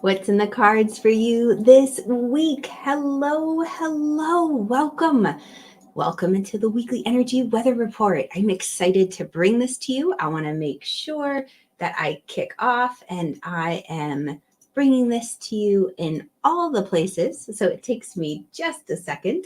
What's in the cards for you this week? Hello. Welcome into the weekly energy weather report. I'm excited to bring this to you. I want to make sure that I kick off, and I am bringing this to you in all the places. So it takes me just a second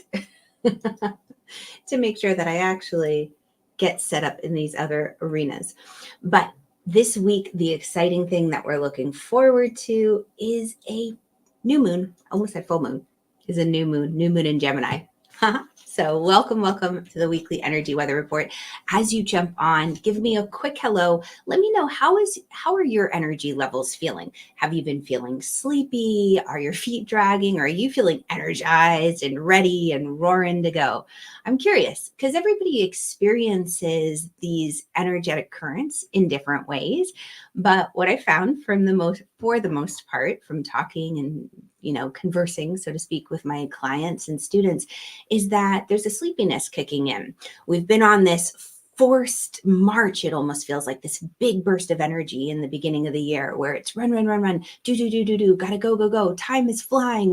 to make sure that I actually get set up in these other arenas. But this week, the exciting thing that we're looking forward to is a new moon. Almost said full moon. Is a new moon in Gemini. So welcome to the weekly energy weather report. As you jump on, give me a quick hello. Let me know how are your energy levels feeling? Have you been feeling sleepy? Are your feet dragging? Or are you feeling energized and ready and roaring to go? I'm curious because everybody experiences these energetic currents in different ways. But what I found for the most part, from talking and conversing, so to speak, with my clients and students, is that there's a sleepiness kicking in. We've been on this forced march. It almost feels like this big burst of energy in the beginning of the year where it's run, do, gotta go. Time is flying.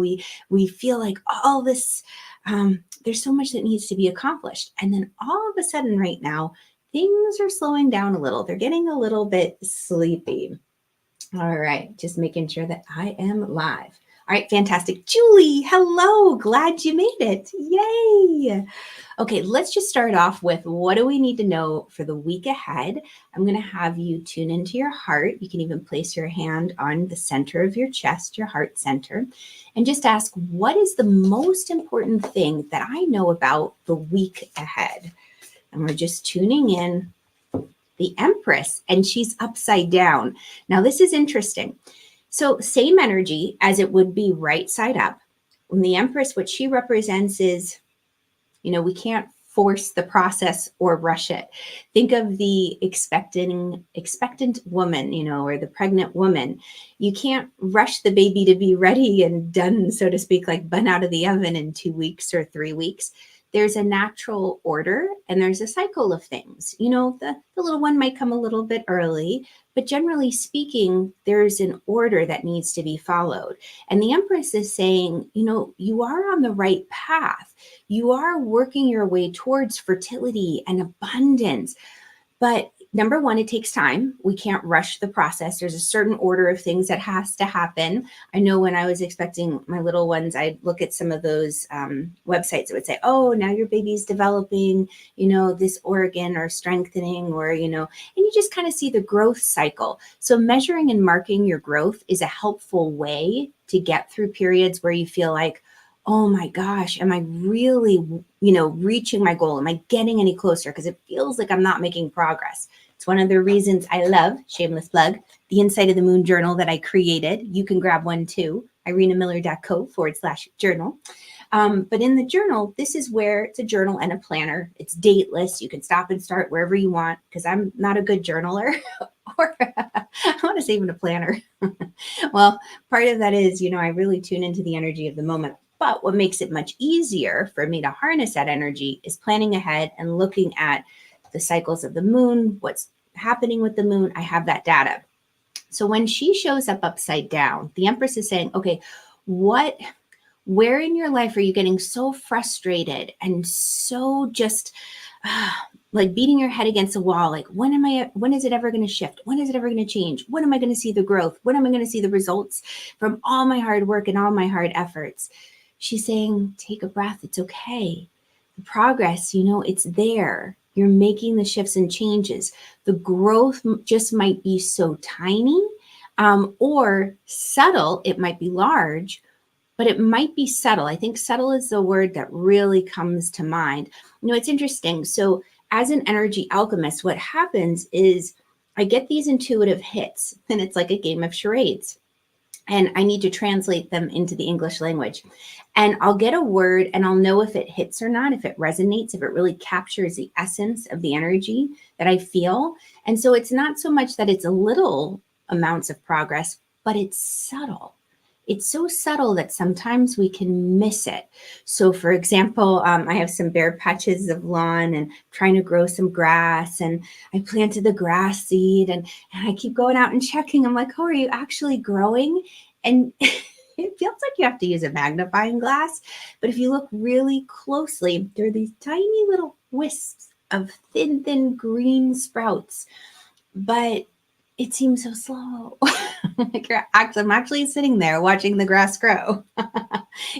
We feel like all this, there's so much that needs to be accomplished. And then all of a sudden right now, things are slowing down a little. They're getting a little bit sleepy. All right, just making sure that I am live. All right, fantastic. Julie, hello. Glad you made it. Yay. Okay, let's just start off with what do we need to know for the week ahead? I'm going to have you tune into your heart. You can even place your hand on the center of your chest, your heart center, and just ask, what is the most important thing that I know about the week ahead? And we're just tuning in. The Empress, and she's upside down. Now, this is interesting. So same energy as it would be right side up. When the Empress, what she represents is, we can't force the process or rush it. Think of the expectant woman, or the pregnant woman. You can't rush the baby to be ready and done, so to speak, like bun out of the oven in 2 weeks or 3 weeks. There's a natural order and there's a cycle of things. The little one might come a little bit early, but generally speaking, there's an order that needs to be followed. And the Empress is saying, you are on the right path. You are working your way towards fertility and abundance. But number one, it takes time. We can't rush the process. There's a certain order of things that has to happen. I know when I was expecting my little ones, I'd look at some of those websites that would say, oh, now your baby's developing, this organ or strengthening, or, and you just kind of see the growth cycle. So measuring and marking your growth is a helpful way to get through periods where you feel like, oh my gosh, am I really, reaching my goal? Am I getting any closer? Because it feels like I'm not making progress. It's one of the reasons I love, shameless plug, the Inside of the Moon journal that I created. You can grab one too, irenamiller.co/journal. But in the journal, this is where it's a journal and a planner. It's dateless. You can stop and start wherever you want because I'm not a good journaler or I want to say even a planner. Well, part of that is, I really tune into the energy of the moment. But what makes it much easier for me to harness that energy is planning ahead and looking at the cycles of the moon, what's happening with the moon. I have that data. So when she shows up upside down, the Empress is saying, okay, where in your life are you getting so frustrated and so just like beating your head against a wall? Like, when is it ever going to shift? When is it ever going to change? When am I going to see the growth? When am I going to see the results from all my hard work and all my hard efforts? She's saying, take a breath. It's okay. The progress, it's there. You're making the shifts and changes. The growth just might be so tiny or subtle. It might be large, but it might be subtle. I think subtle is the word that really comes to mind. It's interesting. So as an energy alchemist, what happens is I get these intuitive hits, and it's like a game of charades. And I need to translate them into the English language. And I'll get a word and I'll know if it hits or not, if it resonates, if it really captures the essence of the energy that I feel. And so it's not so much that it's a little amounts of progress, but it's subtle. It's so subtle that sometimes we can miss it. So for example, I have some bare patches of lawn and trying to grow some grass, and I planted the grass seed and I keep going out and checking. I'm like, oh, are you actually growing? And it feels like you have to use a magnifying glass, but if you look really closely, there are these tiny little wisps of thin green sprouts, but it seems so slow. Like I'm actually sitting there watching the grass grow.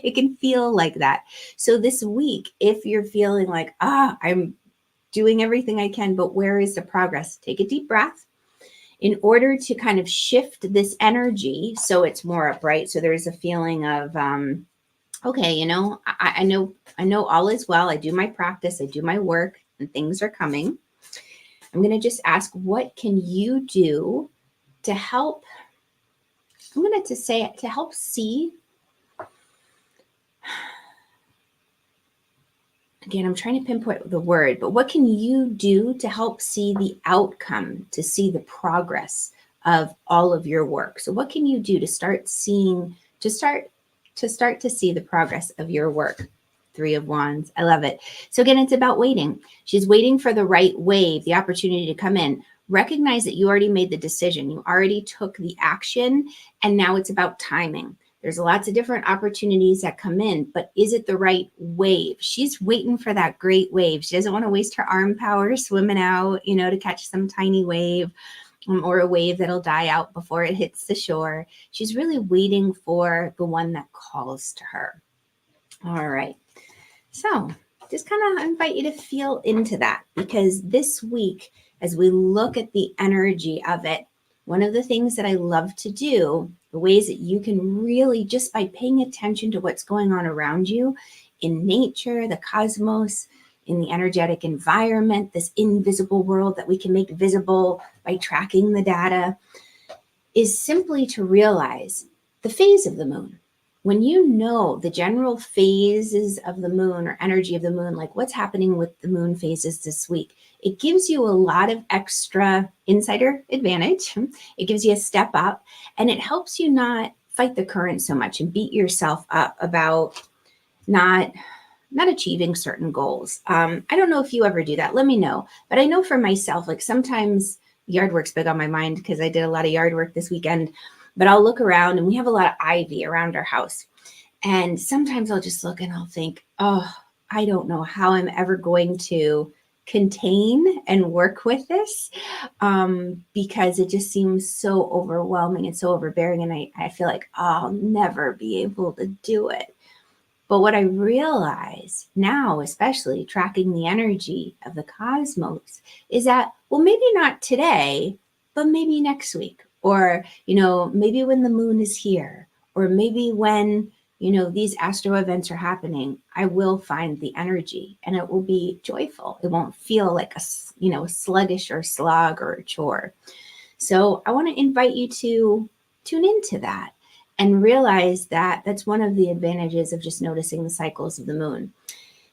It can feel like that. So this week, if you're feeling like, I'm doing everything I can, but where is the progress? Take a deep breath. In order to kind of shift this energy so it's more upright, so there's a feeling of, okay, I know all is well. I do my practice, I do my work, and things are coming. I'm going to just ask, what can you do to help? I'm going to say to help see. Again, I'm trying to pinpoint the word, but what can you do to help see the outcome, to see the progress of all of your work? So what can you do to start seeing, to start to see the progress of your work? 3 of Wands. I love it. So again, it's about waiting. She's waiting for the right wave, the opportunity to come in. Recognize that you already made the decision. You already took the action, and now it's about timing. There's lots of different opportunities that come in, but is it the right wave? She's waiting for that great wave. She doesn't want to waste her arm power swimming out, to catch some tiny wave, or a wave that'll die out before it hits the shore. She's really waiting for the one that calls to her. All right. So just kind of invite you to feel into that, because this week, as we look at the energy of it, one of the things that I love to do, the ways that you can really, just by paying attention to what's going on around you in nature, the cosmos, in the energetic environment, this invisible world that we can make visible by tracking the data, is simply to realize the phase of the moon. When you know the general phases of the moon or energy of the moon, like what's happening with the moon phases this week, it gives you a lot of extra insider advantage. It gives you a step up, and it helps you not fight the current so much and beat yourself up about not achieving certain goals. I don't know if you ever do that. Let me know. But I know for myself, like sometimes yard work's big on my mind because I did a lot of yard work this weekend. But I'll look around, and we have a lot of ivy around our house. And sometimes I'll just look and I'll think, I don't know how I'm ever going to contain and work with this, because it just seems so overwhelming and so overbearing. And I feel like I'll never be able to do it. But what I realize now, especially tracking the energy of the cosmos, is that, well, maybe not today, but maybe next week. Or, maybe when the moon is here, or maybe when, these astro events are happening, I will find the energy and it will be joyful. It won't feel like a sluggish or slog or a chore. So I want to invite you to tune into that and realize that that's one of the advantages of just noticing the cycles of the moon.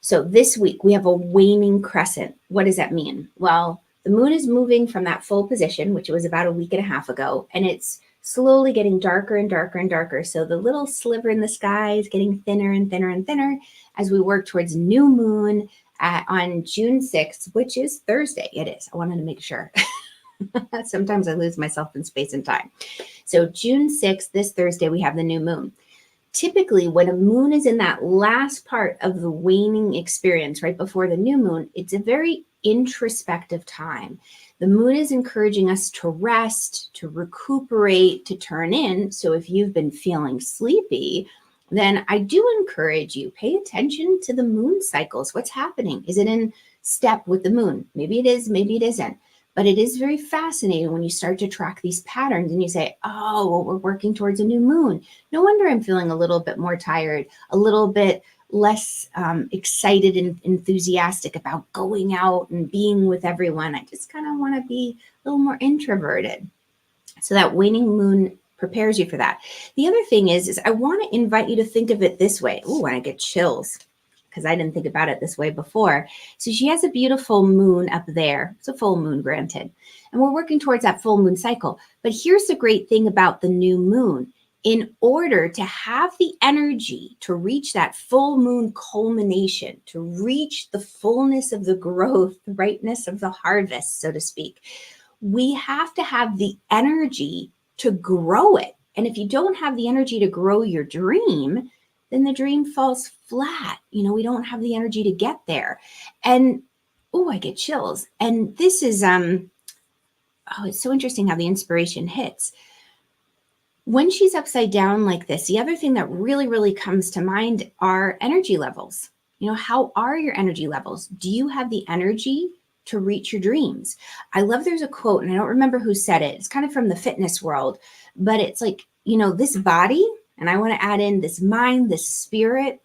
So this week we have a waning crescent. What does that mean? Well, the moon is moving from that full position, which was about a week and a half ago, and it's slowly getting darker and darker and darker. So the little sliver in the sky is getting thinner and thinner and thinner as we work towards new moon on June 6th, which is Thursday. It is. I wanted to make sure. Sometimes I lose myself in space and time. So June 6th, this Thursday, we have the new moon. Typically, when a moon is in that last part of the waning experience, right before the new moon, it's a very introspective time. The moon is encouraging us to rest, to recuperate, to turn in. So if you've been feeling sleepy, then I do encourage you, pay attention to the moon cycles. What's happening? Is it in step with the moon? Maybe it is, maybe it isn't. But it is very fascinating when you start to track these patterns and you say, oh, well, we're working towards a new moon. No wonder I'm feeling a little bit more tired, a little bit less excited and enthusiastic about going out and being with everyone. I just kind of want to be a little more introverted. So that waning moon prepares you for that. The other thing is I want to invite you to think of it this way. Oh, and I get chills because I didn't think about it this way before. So she has a beautiful moon up there. It's a full moon, granted. And we're working towards that full moon cycle. But here's the great thing about the new moon. In order to have the energy to reach that full moon culmination, to reach the fullness of the growth, the rightness of the harvest, so to speak, we have to have the energy to grow it And if you don't have the energy to grow your dream, then the dream falls flat. We don't have the energy to get there. And I get chills. And this is it's so interesting how the inspiration hits. When she's upside down like this, the other thing that really, really comes to mind are energy levels. How are your energy levels? Do you have the energy to reach your dreams? I love there's a quote, and I don't remember who said it. It's kind of from the fitness world, but it's like, this body, and I want to add in this mind, this spirit,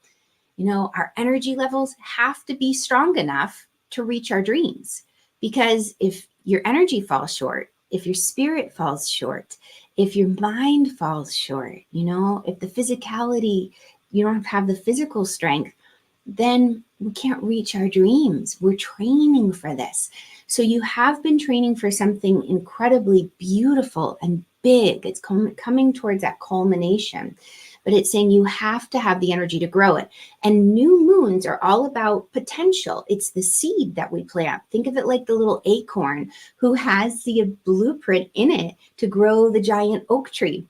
our energy levels have to be strong enough to reach our dreams. Because if your energy falls short, if your spirit falls short, if your mind falls short, if the physicality, you don't have the physical strength, then we can't reach our dreams. We're training for this. So you have been training for something incredibly beautiful and big. It's coming towards that culmination. But it's saying you have to have the energy to grow it. And new moons are all about potential. It's the seed that we plant. Think of it like the little acorn who has the blueprint in it to grow the giant oak tree.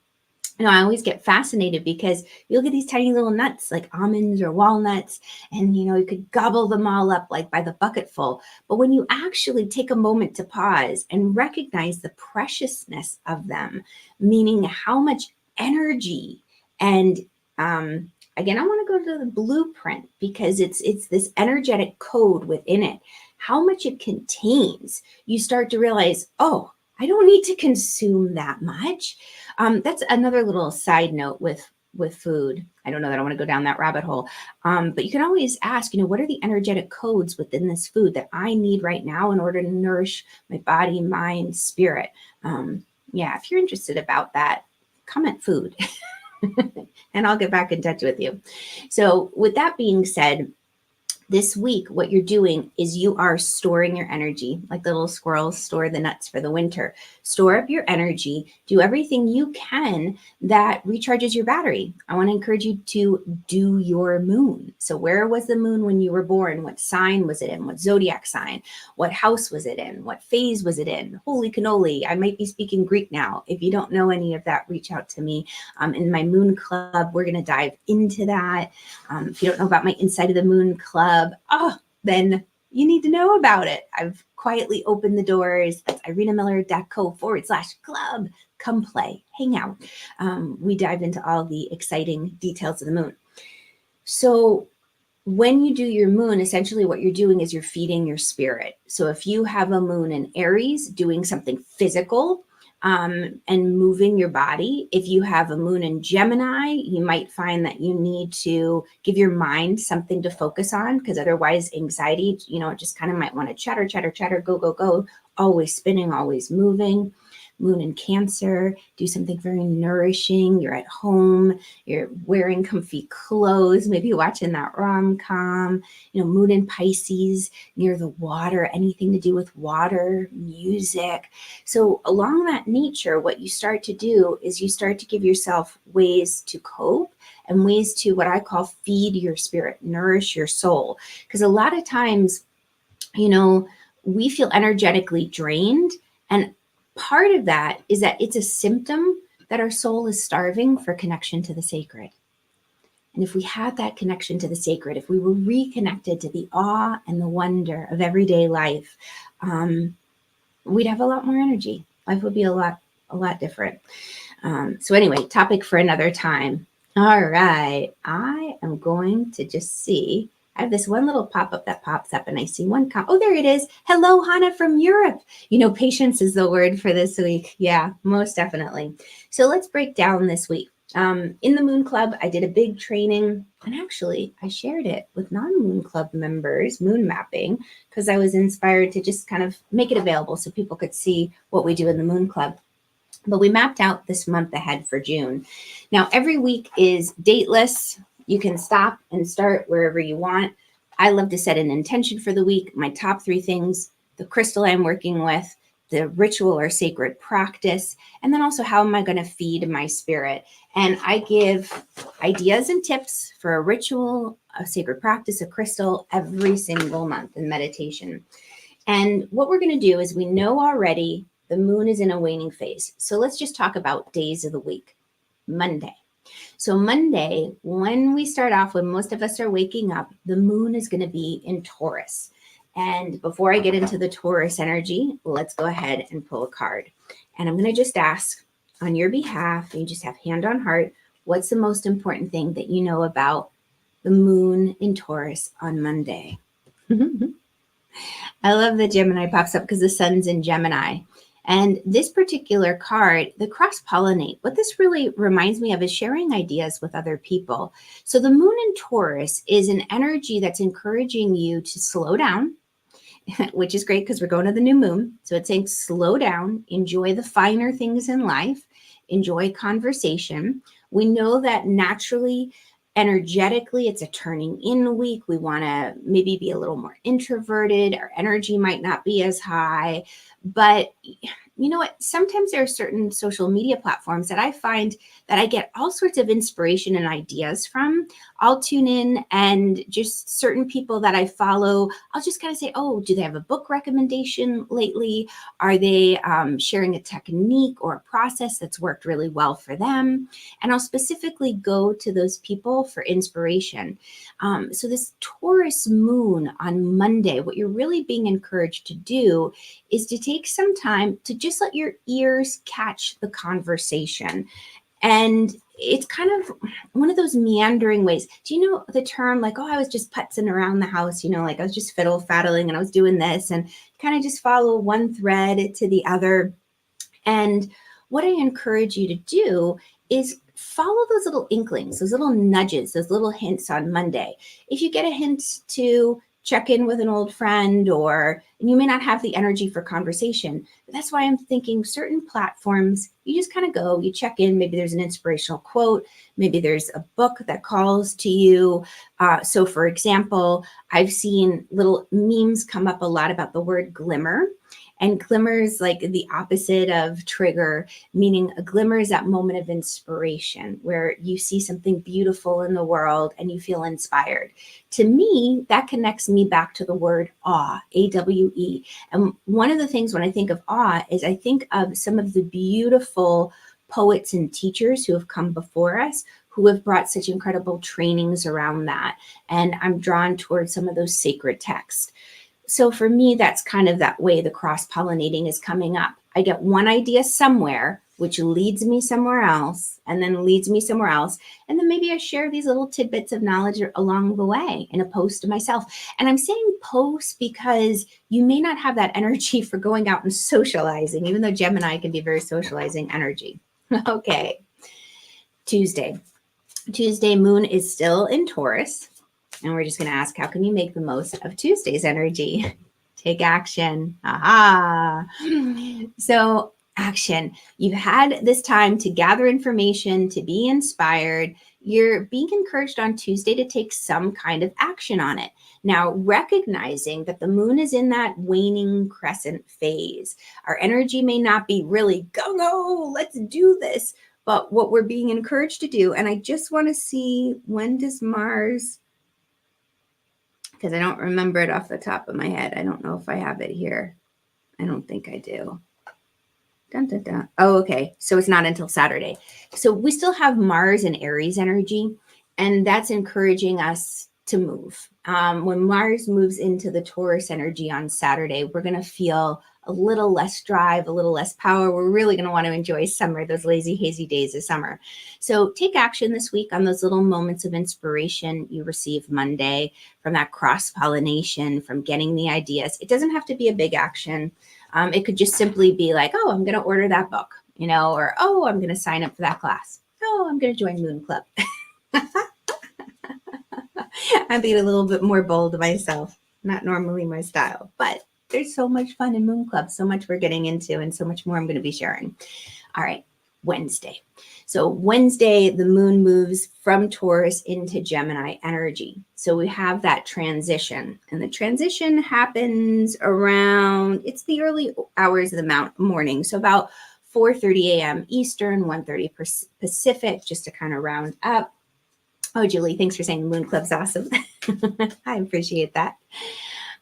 I always get fascinated because you look at these tiny little nuts like almonds or walnuts, and you could gobble them all up like by the bucketful. But when you actually take a moment to pause and recognize the preciousness of them, meaning how much energy, and again, I want to go to the blueprint because it's this energetic code within it, how much it contains, you start to realize, oh, I don't need to consume that much. That's another little side note with food. I don't know that I want to go down that rabbit hole. But you can always ask, what are the energetic codes within this food that I need right now in order to nourish my body, mind, spirit? If you're interested about that, comment food and I'll get back in touch with you. So with that being said, this week, what you're doing is you are storing your energy, like the little squirrels store the nuts for the winter. Store up your energy, do everything you can that recharges your battery. I want to encourage you to do your moon. So where was the moon when you were born? What sign was it in? What zodiac sign? What house was it in? What phase was it in? Holy cannoli, I might be speaking Greek now. If you don't know any of that, reach out to me. In my moon club, we're going to dive into that. If you don't know about my Inside of the Moon club, then you need to know about it. I've quietly opened the doors. That's irenamiller.co/club. Come play, hang out. We dive into all the exciting details of the moon. So when you do your moon, essentially what you're doing is you're feeding your spirit. So if you have a moon in Aries, doing something physical, and moving your body. If you have a moon in Gemini, you might find that you need to give your mind something to focus on, because otherwise anxiety, just kind of might want to chatter, go, always spinning, always moving. Moon in Cancer, do something very nourishing. You're at home, you're wearing comfy clothes, maybe watching that rom-com. Moon in Pisces, near the water, anything to do with water, music. So along that nature, what you start to do is you start to give yourself ways to cope and ways to, what I call, feed your spirit, nourish your soul. Because a lot of times, we feel energetically drained, and part of that is that it's a symptom that our soul is starving for connection to the sacred. And if we had that connection to the sacred, if we were reconnected to the awe and the wonder of everyday life, we'd have a lot more energy. Life would be a lot different. So anyway, topic for another time. All right, I am going to just see. I have this one little pop-up that pops up and I see one oh, there it is. Hello, Hannah from Europe. Patience is the word for this week. Yeah, most definitely. So let's break down this week. In the Moon Club, I did a big training, and actually I shared it with non-Moon Club members, moon mapping, because I was inspired to just kind of make it available so people could see what we do in the Moon Club. But we mapped out this month ahead for June. Now, every week is dateless. You can stop and start wherever you want. I love to set an intention for the week, my top 3 things, the crystal I'm working with, the ritual or sacred practice, and then also how am I going to feed my spirit. And I give ideas and tips for a ritual, a sacred practice, a crystal every single month in meditation. And what we're going to do is, we know already the moon is in a waning phase. So let's just talk about days of the week. Monday. So Monday, when we start off, when most of us are waking up, the moon is going to be in Taurus. And before I get into the Taurus energy, let's go ahead and pull a card. And I'm going to just ask on your behalf, you just have hand on heart, what's the most important thing that you know about the moon in Taurus on Monday? I love that Gemini pops up because the sun's in Gemini. And this particular card, the cross-pollinate, what this really reminds me of is sharing ideas with other people. So the moon in Taurus is an energy that's encouraging you to slow down, which is great because we're going to the new moon. So it's saying slow down, enjoy the finer things in life, enjoy conversation. We know that naturally, energetically, it's a turning in week. We want to maybe be a little more introverted. Our energy might not be as high, but you know what? Sometimes there are certain social media platforms that I find that I get all sorts of inspiration and ideas from. I'll tune in and just certain people that I follow, I'll just kind of say, oh, do they have a book recommendation lately? Are they sharing a technique or a process that's worked really well for them? And I'll specifically go to those people for inspiration. So this Taurus moon on Monday, what you're really being encouraged to do is to take some time to just let your ears catch the conversation. And it's kind of one of those meandering ways. Do you know the term like, oh, I was just putzing around the house, like I was just fiddle-faddling and I was doing this and kind of just follow one thread to the other. And what I encourage you to do is follow those little inklings, those little nudges, those little hints on Monday. If you get a hint to check in with an old friend, and you may not have the energy for conversation. But that's why I'm thinking certain platforms, you just kind of go, you check in, maybe there's an inspirational quote, maybe there's a book that calls to you. So for example, I've seen little memes come up a lot about the word glimmer. And glimmer is like the opposite of trigger, meaning a glimmer is that moment of inspiration where you see something beautiful in the world and you feel inspired. To me, that connects me back to the word awe, A-W-E. And one of the things when I think of awe is I think of some of the beautiful poets and teachers who have come before us who have brought such incredible trainings around that. And I'm drawn towards some of those sacred texts. So for me, that's kind of that way the cross-pollinating is coming up. I get one idea somewhere, which leads me somewhere else, and then leads me somewhere else. And then maybe I share these little tidbits of knowledge along the way in a post to myself. And I'm saying post because you may not have that energy for going out and socializing, even though Gemini can be very socializing energy. Okay. Tuesday, moon is still in Taurus. And we're just going to ask, how can you make the most of Tuesday's energy? Take action. Aha. So action. You've had this time to gather information, to be inspired. You're being encouraged on Tuesday to take some kind of action on it. Now, recognizing that the moon is in that waning crescent phase. Our energy may not be really go, let's do this. But what we're being encouraged to do, and I just want to see, when does Mars... because I don't remember it off the top of my head. I don't know if I have it here. I don't think I do. Dun, dun, dun. Oh, okay. So it's not until Saturday. So we still have Mars and Aries energy, and that's encouraging us to move. When Mars moves into the Taurus energy on Saturday, we're going to feel a little less drive, a little less power. We're really going to want to enjoy summer, those lazy, hazy days of summer. So take action this week on those little moments of inspiration you receive Monday from that cross-pollination, from getting the ideas. It doesn't have to be a big action. It could just simply be like, oh, I'm going to order that book, or, oh, I'm going to sign up for that class. Oh, I'm going to join Moon Club. I'm being a little bit more bold myself. Not normally my style, but there's so much fun in Moon Club, so much we're getting into, and so much more I'm going to be sharing. All right, Wednesday. So Wednesday, the moon moves from Taurus into Gemini energy. So we have that transition, and the transition happens around, it's the early hours of the morning. So about 4:30 a.m. Eastern, 1:30 Pacific, just to kind of round up. Oh, Julie, thanks for saying the Moon Club's awesome. I appreciate that.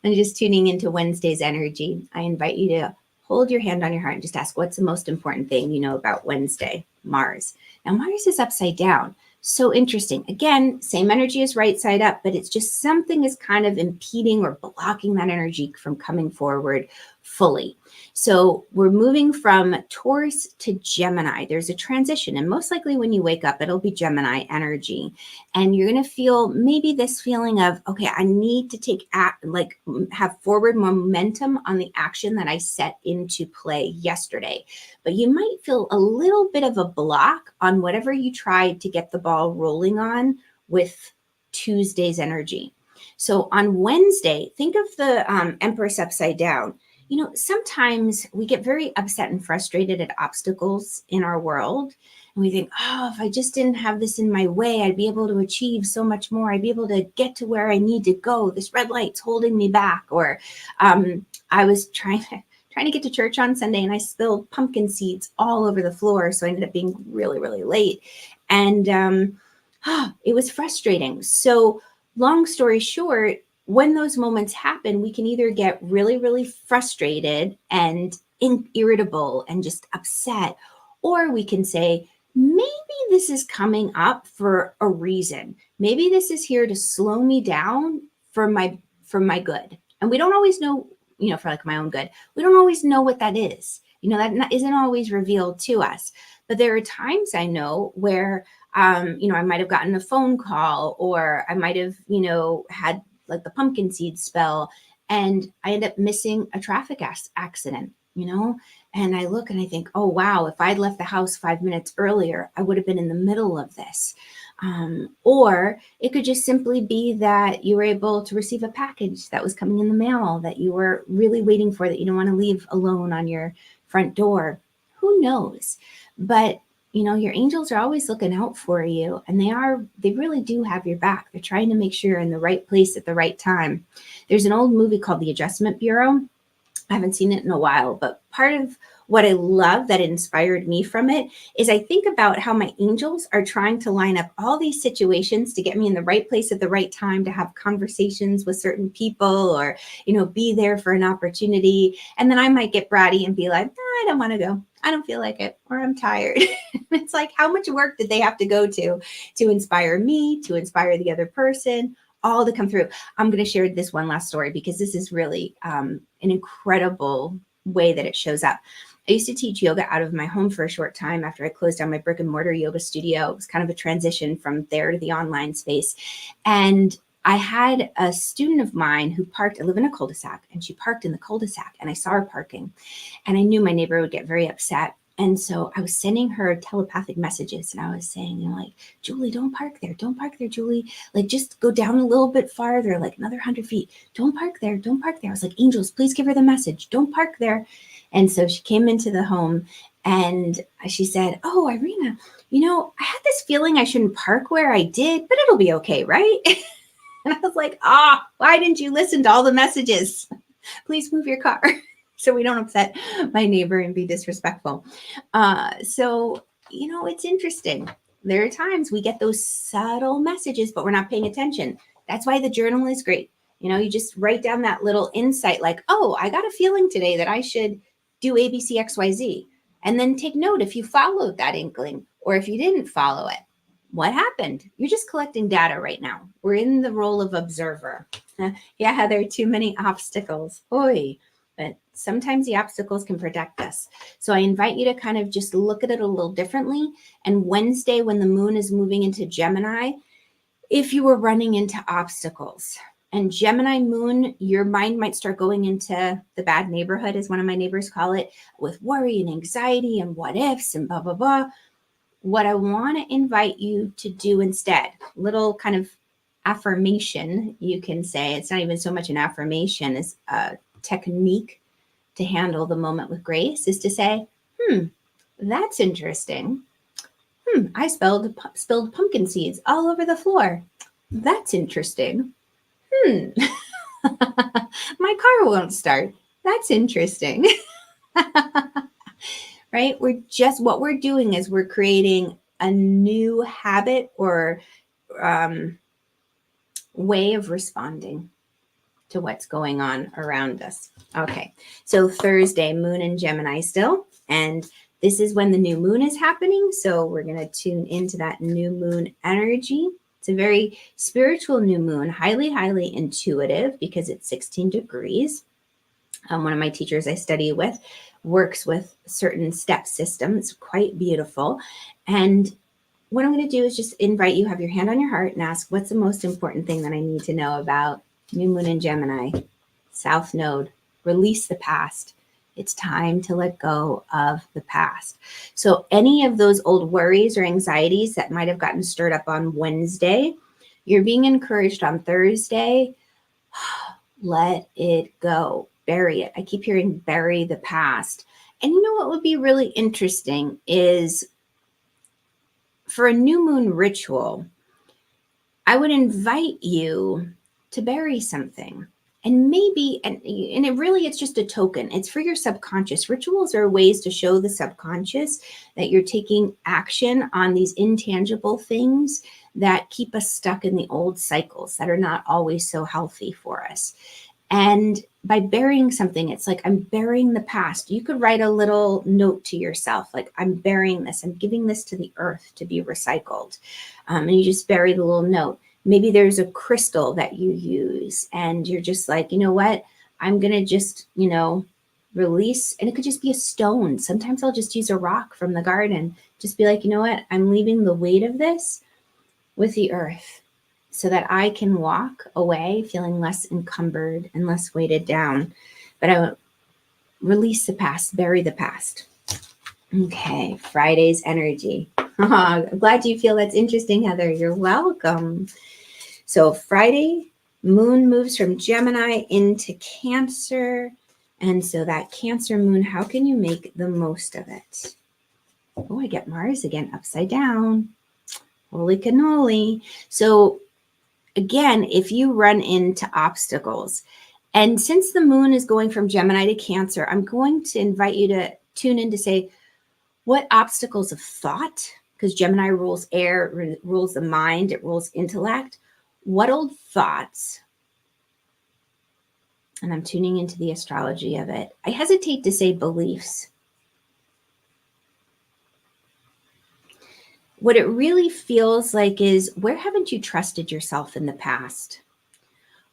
And just tuning into Wednesday's energy, I invite you to hold your hand on your heart and just ask, what's the most important thing you know about Wednesday? Mars. Now, Mars is upside down. So interesting. Again, same energy as right side up, but it's just something is kind of impeding or blocking that energy from coming forward fully. So we're moving from Taurus to Gemini. There's a transition, and most likely when you wake up, it'll be Gemini energy. And you're going to feel maybe this feeling of, okay, I need to have forward momentum on the action that I set into play yesterday. But you might feel a little bit of a block on whatever you tried to get the ball rolling on with Tuesday's energy. So on Wednesday, think of the Empress upside down. You know, sometimes we get very upset and frustrated at obstacles in our world. And we think, oh, if I just didn't have this in my way, I'd be able to achieve so much more. I'd be able to get to where I need to go. This red light's holding me back. Or I was trying to get to church on Sunday and I spilled pumpkin seeds all over the floor. So I ended up being really, really late. And it was frustrating. So long story short, when those moments happen, we can either get really, really frustrated and irritable and just upset, or we can say, maybe this is coming up for a reason. Maybe this is here to slow me down for my good. And we don't always know, for like my own good, we don't always know what that is. That isn't always revealed to us. But there are times I know where, I might have gotten a phone call, or I might have, had like the pumpkin seed spell, and I end up missing a traffic accident, and I look and I think, oh, wow, if I'd left the house 5 minutes earlier, I would have been in the middle of this. Or it could just simply be that you were able to receive a package that was coming in the mail that you were really waiting for, that you don't want to leave alone on your front door. Who knows? But your angels are always looking out for you, and they really do have your back. They're trying to make sure you're in the right place at the right time. There's an old movie called The Adjustment Bureau. I haven't seen it in a while, but part of what I love that inspired me from it is I think about how my angels are trying to line up all these situations to get me in the right place at the right time, to have conversations with certain people, or, be there for an opportunity. And then I might get bratty and be like, I don't want to go. I don't feel like it, or I'm tired. It's like, how much work did they have to go to inspire me, to inspire the other person, all to come through? I'm going to share this one last story because this is really an incredible way that it shows up. I used to teach yoga out of my home for a short time after I closed down my brick and mortar yoga studio. It was kind of a transition from there to the online space. And I had a student of mine who parked. I live in a cul-de-sac, and she parked in the cul-de-sac, and I saw her parking, and I knew my neighbor would get very upset. And so I was sending her telepathic messages, and I was saying, Julie, don't park there. Don't park there, Julie. Just go down a little bit farther, like another 100 feet. Don't park there. Don't park there. I was like, angels, please give her the message. Don't park there. And so she came into the home, and she said, oh, Irena, I had this feeling I shouldn't park where I did, but it'll be okay, right? And I was like, why didn't you listen to all the messages? Please move your car so we don't upset my neighbor and be disrespectful. So it's interesting. There are times we get those subtle messages, but we're not paying attention. That's why the journal is great. You just write down that little insight, like, oh, I got a feeling today that I should do A, B, C, X, Y, Z. And then take note if you followed that inkling or if you didn't follow it. What happened? You're just collecting data right now. We're in the role of observer. Yeah, there are too many obstacles. Oy. But sometimes the obstacles can protect us. So I invite you to kind of just look at it a little differently. And Wednesday, when the moon is moving into Gemini, if you were running into obstacles and Gemini moon, your mind might start going into the bad neighborhood, as one of my neighbors call it, with worry and anxiety and what ifs and blah, blah, blah. What I want to invite you to do instead, little kind of affirmation, you can say. It's not even so much an affirmation as a technique to handle the moment with grace, is to say, that's interesting. I spilled pumpkin seeds all over the floor. That's interesting. My car won't start. That's interesting. Right? What we're doing is we're creating a new habit or way of responding to what's going on around us. Okay. So Thursday, moon in Gemini still. And This is when the new moon is happening. So we're going to tune into that new moon energy. It's a very spiritual new moon, highly, highly intuitive because it's 16 degrees. One of my teachers I study with works with certain step systems, quite beautiful. And what I'm going to do is just invite you, have your hand on your heart and ask, what's the most important thing that I need to know about new moon in Gemini, South Node? Release the past. It's time to let go of the past. So any of those old worries or anxieties that might have gotten stirred up on Wednesday, you're being encouraged on Thursday. Let it go. Bury it. I keep hearing bury the past. And you know what would be really interesting is for a new moon ritual, I would invite you to bury something. And maybe, and it really, it's just a token. It's for your subconscious. Rituals are ways to show the subconscious that you're taking action on these intangible things that keep us stuck in the old cycles that are not always so healthy for us. And by burying something, it's like, I'm burying the past. You could write a little note to yourself, like, I'm burying this. I'm giving this to the earth to be recycled. And you just bury the little note. Maybe there's a crystal that you use and you're just like, you know what? I'm going to just, release. And it could just be a stone. Sometimes I'll just use a rock from the garden. Just be like, you know what? I'm leaving the weight of this with the earth so that I can walk away feeling less encumbered and less weighted down. But I will release the past, bury the past. Okay, Friday's energy. I'm glad you feel that's interesting, Heather. You're welcome. So Friday, moon moves from Gemini into Cancer. And so that Cancer moon, how can you make the most of it? Oh, I get Mars again, upside down. Holy cannoli. So again, if you run into obstacles, and since the moon is going from Gemini to Cancer, I'm going to invite you to tune in to say, what obstacles of thought, because Gemini rules air, rules the mind, it rules intellect. What old thoughts, and I'm tuning into the astrology of it. I hesitate to say beliefs. What it really feels like is, where haven't you trusted yourself in the past?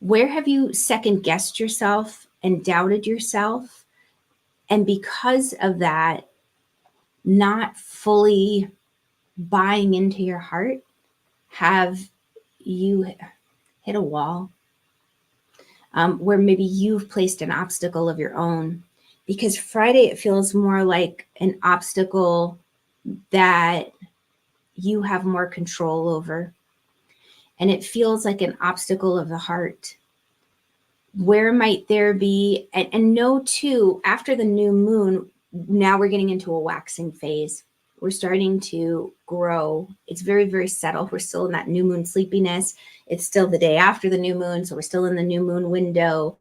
Where have you second guessed yourself and doubted yourself? And because of that, not fully buying into your heart, have you hit a wall where maybe you've placed an obstacle of your own? Because Friday, it feels more like an obstacle that you have more control over. And it feels like an obstacle of the heart. Where might there be, and know too, after the new moon, now we're getting into a waxing phase. We're starting to grow. It's very, very subtle. We're still in that new moon sleepiness. It's still the day after the new moon, so we're still in the new moon window.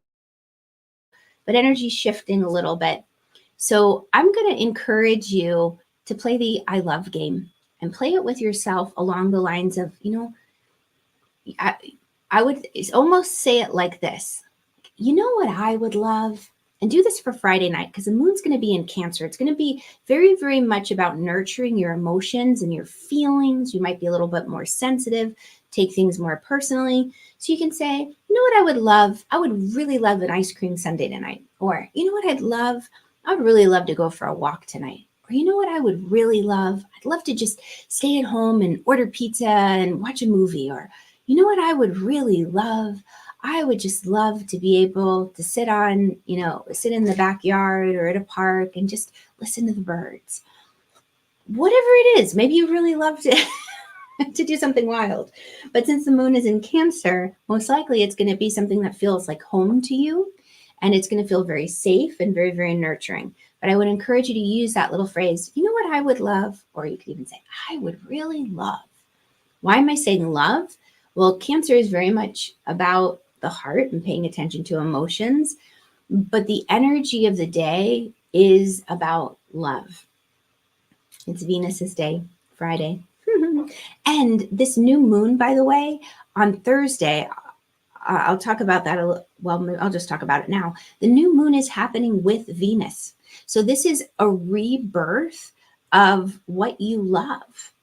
But energy's shifting a little bit. So I'm going to encourage you to play the I love game and play it with yourself along the lines of, I would almost say it like this. You know what I would love? And do this for Friday night, because the moon's going to be in Cancer. It's going to be very, very much about nurturing your emotions and your feelings. You might be a little bit more sensitive, take things more personally. So you can say, you know what I would love? I would really love an ice cream sundae tonight. Or, you know what I'd love? I would really love to go for a walk tonight. Or, you know what I would really love? I'd love to just stay at home and order pizza and watch a movie. Or, you know what I would really love? I would just love to be able to sit in the backyard or at a park and just listen to the birds. Whatever it is, maybe you really love to, to do something wild. But since the moon is in Cancer, most likely it's going to be something that feels like home to you. And it's going to feel very safe and very, very nurturing. But I would encourage you to use that little phrase, you know what I would love? Or you could even say, I would really love. Why am I saying love? Well, Cancer is very much about the heart and paying attention to emotions, but the energy of the day is about love. It's Venus's day, Friday. And this new moon, by the way, on Thursday, I'll talk about that I'll just talk about it now. The new moon is happening with Venus. So this is a rebirth of what you love,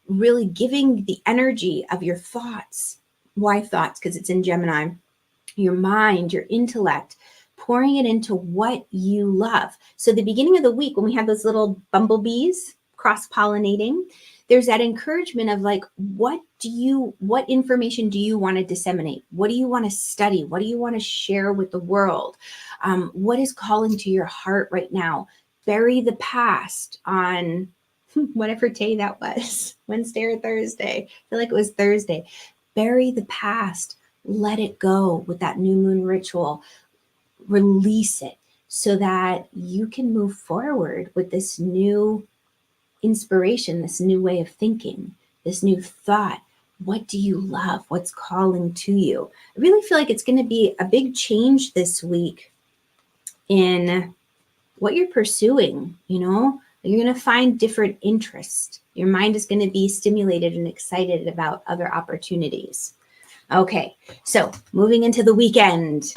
really giving the energy of your thoughts. Why thoughts? Because it's in Gemini. Your mind, your intellect, pouring it into what you love. So the beginning of the week, when we have those little bumblebees cross-pollinating, there's that encouragement of like, what information do you want to disseminate? What do you want to study? What do you want to share with the world? What is calling to your heart right now? Bury the past on whatever day that was, Wednesday or Thursday. I feel like it was Thursday. Bury the past. Let it go with that new moon ritual. Release it so that you can move forward with this new inspiration, this new way of thinking, this new thought. What do you love? What's calling to you? I really feel like it's going to be a big change this week in what you're pursuing. You're going to find different interests. Your mind is going to be stimulated and excited about other opportunities. Okay, so moving into the weekend,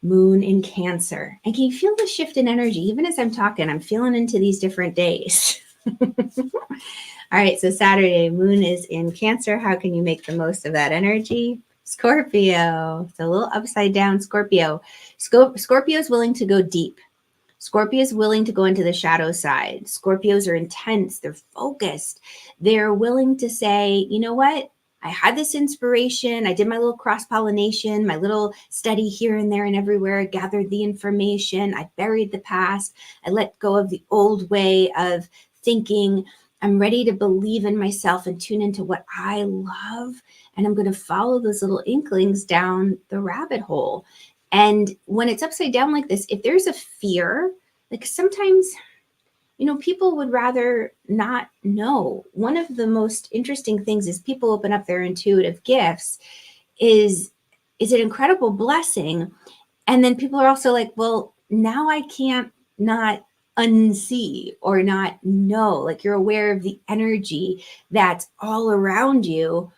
moon in Cancer. And can you feel the shift in energy? Even as I'm talking, I'm feeling into these different days. All right, so Saturday, moon is in Cancer. How can you make the most of that energy? Scorpio. It's a little upside down Scorpio. Scorpio is willing to go deep. Scorpio is willing to go into the shadow side. Scorpios are intense. They're focused. They're willing to say, you know what? I had this inspiration. I did my little cross-pollination, my little study here and there and everywhere. I gathered the information. I buried the past. I let go of the old way of thinking. I'm ready to believe in myself and tune into what I love. And I'm going to follow those little inklings down the rabbit hole. And when it's upside down like this, if there's a fear, like sometimes, people would rather not know. One of the most interesting things is people open up their intuitive gifts is an incredible blessing. And then people are also like, well, now I can't not unsee or not know. Like you're aware of the energy that's all around you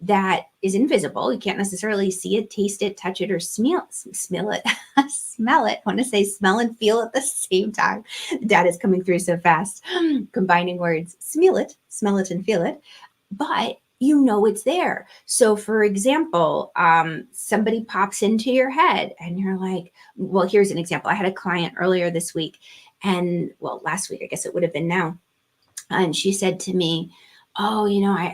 that is invisible. You can't necessarily see it, taste it, touch it, or smell it. Smell it. I want to say smell and feel at the same time. Data is coming through so fast. Combining words, smell it, and feel it. But it's there. So for example, somebody pops into your head and you're like, well, here's an example. I had a client earlier this week last week, I guess it would have been now. And she said to me, oh,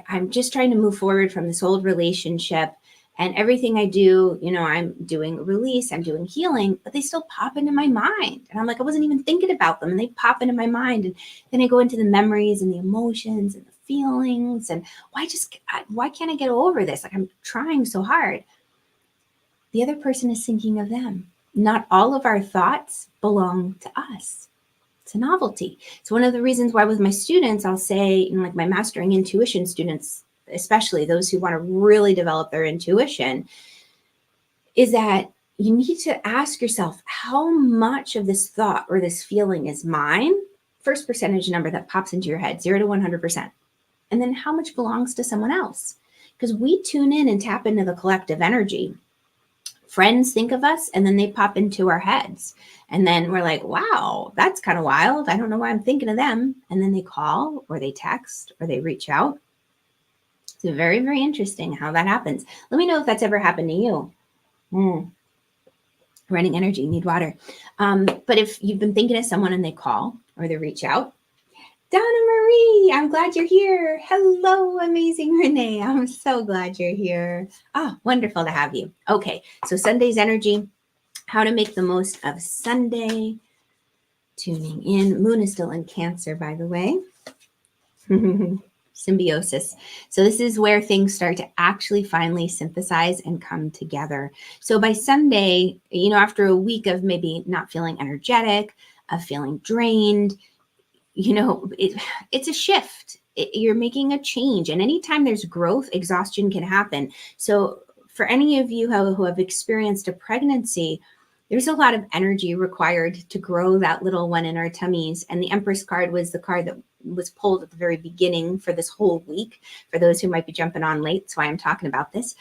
I'm just trying to move forward from this old relationship, and everything I do, I'm doing release, I'm doing healing, but they still pop into my mind. And I'm like, I wasn't even thinking about them, and they pop into my mind. And then I go into the memories and the emotions and the feelings, and why can't I get over this? Like I'm trying so hard. The other person is thinking of them. Not all of our thoughts belong to us. It's a novelty. It's one of the reasons why with my students, I'll say, like my mastering intuition students, especially those who want to really develop their intuition, is that you need to ask yourself, how much of this thought or this feeling is mine? First percentage number that pops into your head, 0 to 100%. And then how much belongs to someone else? Because we tune in and tap into the collective energy. Friends think of us and then they pop into our heads. And then we're like, wow, that's kind of wild. I don't know why I'm thinking of them. And then they call or they text or they reach out. It's very, very interesting how that happens. Let me know if that's ever happened to you. Running energy, need water. But if you've been thinking of someone and they call or they reach out, Donna Marie, I'm glad you're here. Hello, amazing Renee. I'm so glad you're here. Oh, wonderful to have you. Okay, so Sunday's energy, how to make the most of Sunday. Tuning in. Moon is still in Cancer, by the way. Symbiosis. So this is where things start to actually finally synthesize and come together. So by Sunday, after a week of maybe not feeling energetic, of feeling drained, it's a shift. You're making a change. And anytime there's growth, exhaustion can happen. So for any of you who have experienced a pregnancy, there's a lot of energy required to grow that little one in our tummies. And the Empress card was the card that was pulled at the very beginning for this whole week. For those who might be jumping on late, that's why I'm talking about this.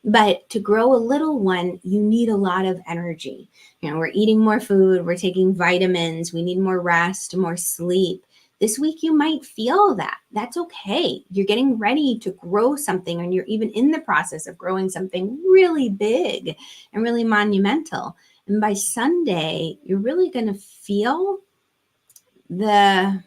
But to grow a little one, you need a lot of energy. We're eating more food, we're taking vitamins, we need more rest, more sleep. This week you might feel that. That's okay. You're getting ready to grow something, and you're even in the process of growing something really big and really monumental. And by Sunday, you're really going to feel the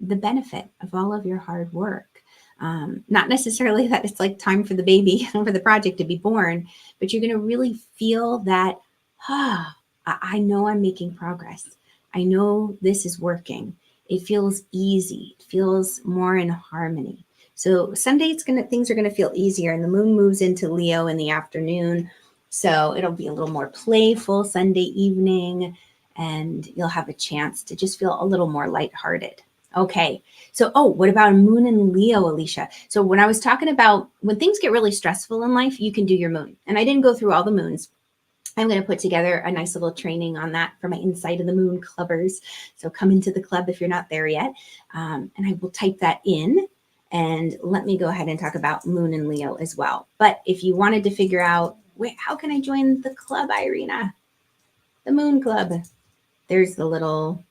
benefit of all of your hard work. Not necessarily that it's like time for the baby, for the project to be born, but you're going to really feel that, I know I'm making progress. I know this is working. It feels easy. It feels more in harmony. So Sunday, things are going to feel easier, and the moon moves into Leo in the afternoon. So it'll be a little more playful Sunday evening, and you'll have a chance to just feel a little more lighthearted. Okay. So, what about moon and Leo, Alicia? So when I was talking about when things get really stressful in life, you can do your moon. And I didn't go through all the moons. I'm going to put together a nice little training on that for my Inside of the Moon clubbers. So come into the club if you're not there yet. And I will type that in, and let me go ahead and talk about moon and Leo as well. But if you wanted to figure out, wait, how can I join the club, Irena? The Moon Club. There's the little...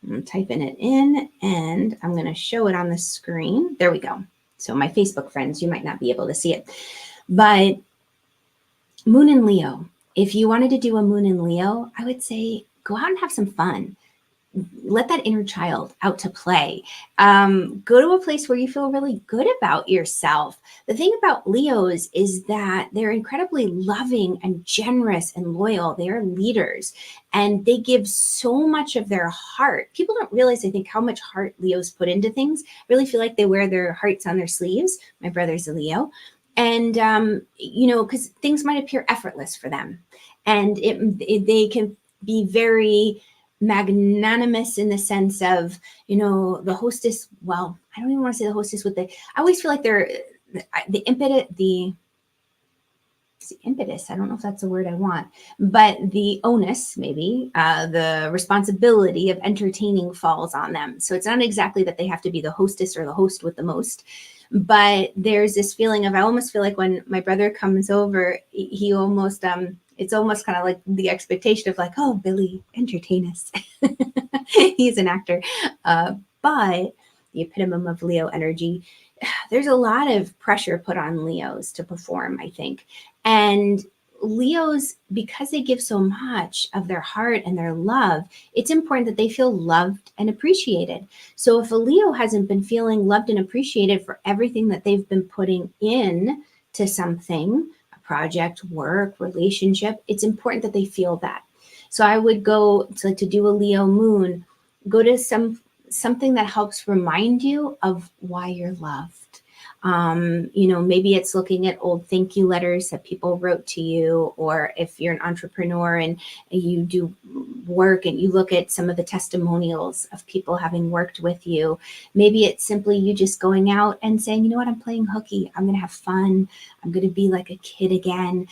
I'm typing it in, and I'm going to show it on the screen. There we go. So my Facebook friends, you might not be able to see it, but moon and Leo. If you wanted to do a moon and Leo, I would say go out and have some fun. Let that inner child out to play. Go to a place where you feel really good about yourself. The thing about Leos is that they're incredibly loving and generous and loyal. They are leaders, and they give so much of their heart. People don't realize, I think, how much heart Leos put into things. I really feel like they wear their hearts on their sleeves. My brother's a Leo. And, because things might appear effortless for them. And they can be very magnanimous in the sense of, the hostess. Well, I don't even want to say the hostess I always feel like they're the impetus. I don't know if that's the word I want, but the onus, maybe, the responsibility of entertaining falls on them. So it's not exactly that they have to be the hostess or the host with the most, but there's this feeling of, I almost feel like when my brother comes over, he almost, it's almost kind of like the expectation of like, oh, Billy, entertain us. He's an actor. But the epitome of Leo energy, there's a lot of pressure put on Leos to perform, I think. And Leos, because they give so much of their heart and their love, it's important that they feel loved and appreciated. So if a Leo hasn't been feeling loved and appreciated for everything that they've been putting in to something, project, work, relationship, it's important that they feel that. So I would go to do a Leo moon, go to something that helps remind you of why you're loved. Maybe it's looking at old thank you letters that people wrote to you, or if you're an entrepreneur and you do work and you look at some of the testimonials of people having worked with you, maybe it's simply you just going out and saying, you know what, I'm playing hooky. I'm going to have fun. I'm going to be like a kid again.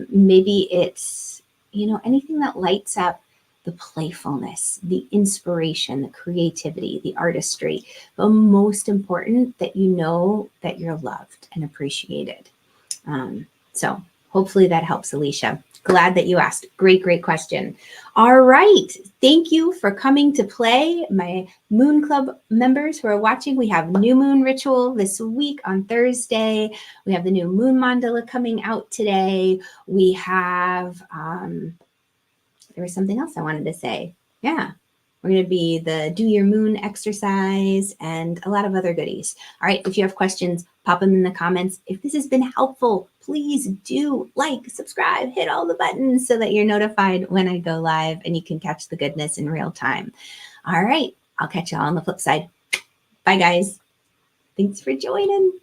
Maybe it's, anything that lights up the playfulness, the inspiration, the creativity, the artistry, but most important, that you know that you're loved and appreciated. So hopefully that helps, Alicia. Glad that you asked. Great, great question. All right. Thank you for coming to play. My Moon Club members who are watching, we have new moon ritual this week on Thursday. We have the new moon mandala coming out today. We have... there was something else I wanted to say. Yeah, we're going to be the do your moon exercise and a lot of other goodies. All right, if you have questions, pop them in the comments. If this has been helpful, please do like, subscribe, hit all the buttons so that you're notified when I go live and you can catch the goodness in real time. All right, I'll catch you all on the flip side. Bye, guys. Thanks for joining.